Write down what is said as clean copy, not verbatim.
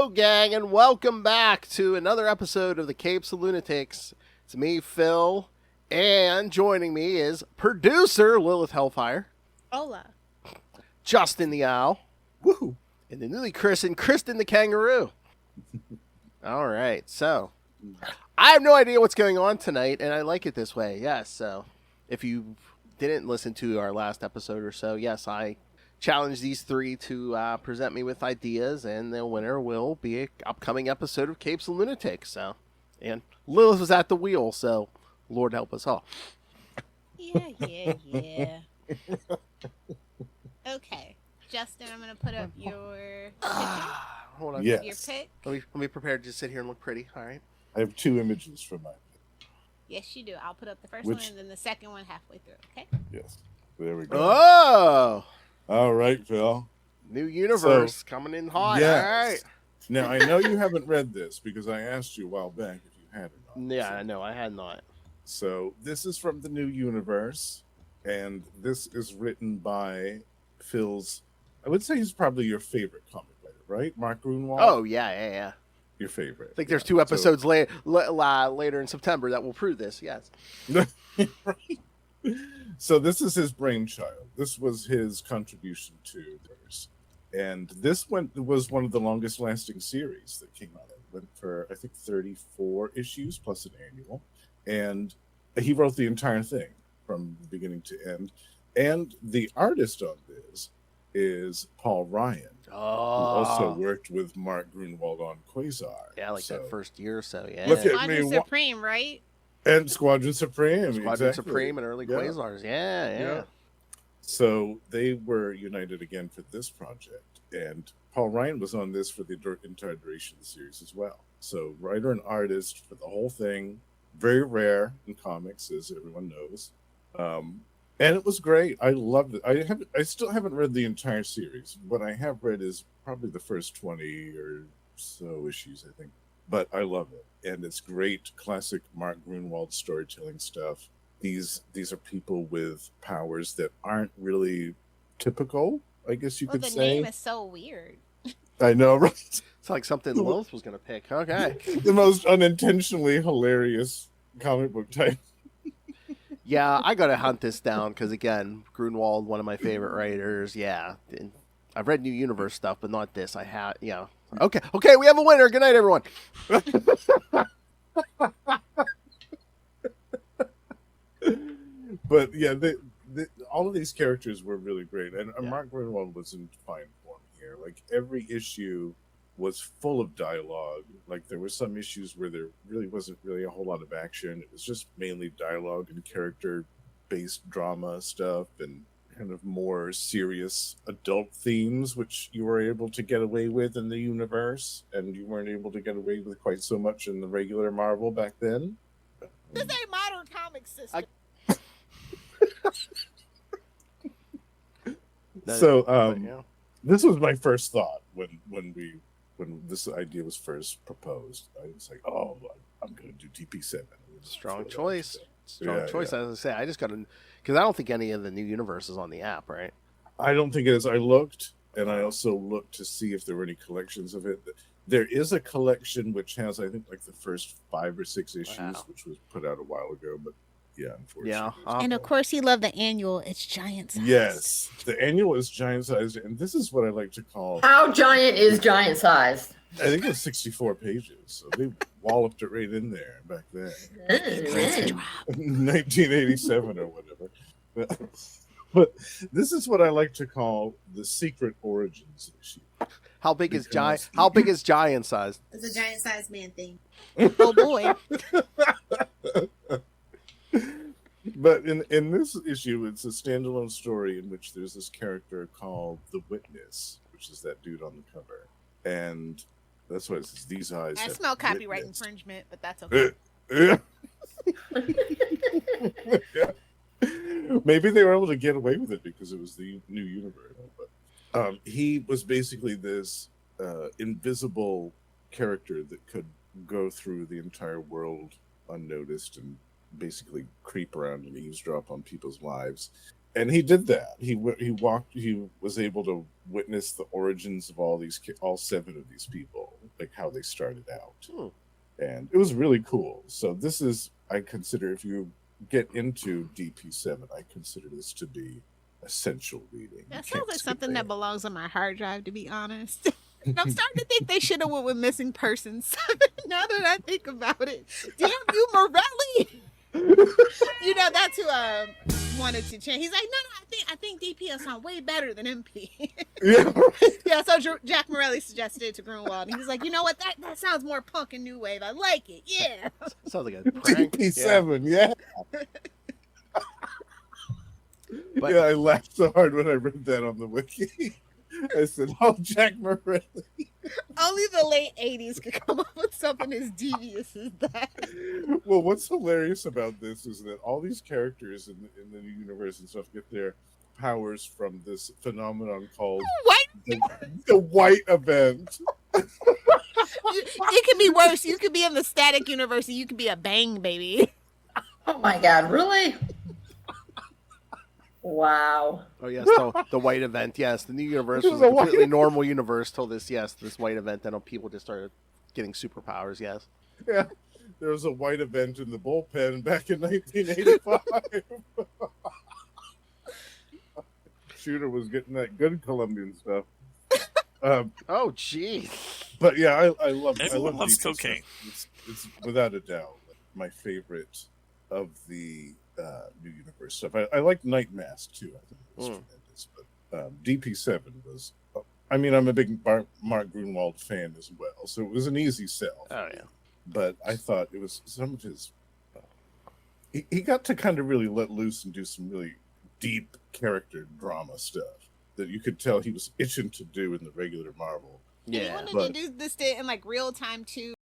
Hello, gang, and welcome back to another episode of the Capes and Lunatics. It's me, Phil, and joining me is producer Lilith Hellfire. Hola. Justin the Owl. Woohoo! And the newly christened Kristen the Kangaroo. All right, so I have no idea what's going on tonight, and I like it this way. Yes, so if you didn't listen to our last episode or so, yes, I challenge these three to present me with ideas, and the winner will be an upcoming episode of Capes and Lunatics. So, and Lilith was at the wheel, so Lord help us all. Yeah. Okay, Justin, I'm gonna put up your Hold on. Yes. your pick. Let me prepare to sit here and look pretty. All right. I have two images for my pick. Yes, you do. I'll put up the first Which- one and then the second one halfway through. Okay. Yes. There we go. Oh, All right, Phil. new universe coming in hot. Yes. All right. Now, I know you haven't read this because I asked you a while back if you had it or not. Yeah, I know. I had not. So this is from the new universe, and this is written by Phil's, I would say he's probably your favorite comic writer, right? Mark Grunwald? Oh, yeah. Your favorite. I think there's two episodes later in September that will prove this. Yes. Right. So this is his brainchild. This was his contribution to this. And this was one of the longest lasting series that came out. It went for, I think, 34 issues plus an annual. And he wrote the entire thing from beginning to end. And the artist on this is Paul Ryan, who also worked with Mark Grunwald on Quasar. Yeah, like that first year or so. Yeah. Look at Squadron me, Supreme, right? And Squadron Supreme. Squadron exactly. Supreme and early Quasars. Yeah. So they were united again for this project. And Paul Ryan was on this for the entire duration of the series as well. So writer and artist for the whole thing. Very rare in comics, as everyone knows. And it was great. I loved it. I still haven't read the entire series. What I have read is probably the first 20 or so issues, I think. But I love it. And it's great classic Mark Grunwald storytelling stuff. These are people with powers that aren't really typical, I guess you could the say. name is so weird. I know, right? It's like something Lilith was going to pick. Okay. The most unintentionally hilarious comic book type. Yeah, I got to hunt this down because, again, Grunwald, one of my favorite writers. Yeah. And I've read New Universe stuff, but not this. I have, yeah. Okay, we have a winner. Good night, everyone. But yeah, all of these characters were really great, and Yeah. Mark Grunwald was in fine form here. Like every issue was full of dialogue. Like there were some issues where there really wasn't really a whole lot of action. It was just mainly dialogue and character-based drama stuff, and kind of more serious adult themes, which you were able to get away with in the universe, and you weren't able to get away with quite so much in the regular Marvel back then. This ain't modern comic system. So this was my first thought when this idea was first proposed. I was like, oh, I'm going to do TP7. Strong choice. Yeah. As I say, I just got to, because I don't think any of the new universe is on the app, right? I don't think it is. I looked, and I also looked to see if there were any collections of it. There is a collection which has, I think, like the first 5 or 6 issues, which was put out a while ago, but yeah, unfortunately. Yeah. And of course, he loved the annual. It's giant size. Yes, the annual is giant sized, and this is what I like to call. How giant is giant sized? I think it was 64 pages, so they walloped it right in there back then, 1987 or whatever. But this is what I like to call the secret origins issue. How big is giant? How big is giant size? It's a giant sized man thing. Oh boy. But in this issue, it's a standalone story in which there's this character called the Witness, which is that dude on the cover, and that's what it says. These eyes. I have smell copyright witnessed. infringement, but that's okay. Yeah. Maybe they were able to get away with it because it was the new universe. But he was basically this invisible character that could go through the entire world unnoticed and basically creep around and eavesdrop on people's lives. And he did that. He was able to witness the origins of all 7 of these people, like how they started out. Hmm. And it was really cool. So this is, I consider, if you get into DP7, I consider this to be essential reading. That sounds like something that belongs on my hard drive, to be honest. And I'm starting to think they should have went with Missing Persons. Now that I think about it, damn you, Morelli. You know, that's who wanted to change. He's like, no, I think DP will sound way better than MP. Yeah, Yeah. So Jack Morelli suggested it to Grunwald, and he's like, you know what, that sounds more punk and new wave. I like it. Yeah. Sounds like a prank. DP7, yeah. But, Yeah, I laughed so hard when I read that on the wiki. I said, "Oh, Jack Morelli." Only the late 80s could come up with something as devious as that. Well, what's hilarious about this is that all these characters in the universe and stuff get their powers from this phenomenon called the White Event. It can be worse. You could be in the Static universe and you could be a bang baby. Oh my God, really? Wow. Oh yes, the White Event. Yes, the new universe was This a is a completely white- normal universe till this White Event. Then people just started getting superpowers. Yes. Yeah, there was a White Event in the bullpen back in 1985. Shooter was getting that good Colombian stuff. Oh gee. But yeah, I love. Everyone loves DP7. cocaine. It's without a doubt my favorite of the new universe stuff. I like Night Mask too. I think it was tremendous. But DP7 was. I mean, I'm a big Mark Grunwald fan as well, so it was an easy sell. Oh yeah. But I thought it was some of his. He got to kind of really let loose and do some really deep character drama stuff that you could tell he was itching to do in the regular Marvel. Yeah. And he wanted to do this in like real time too.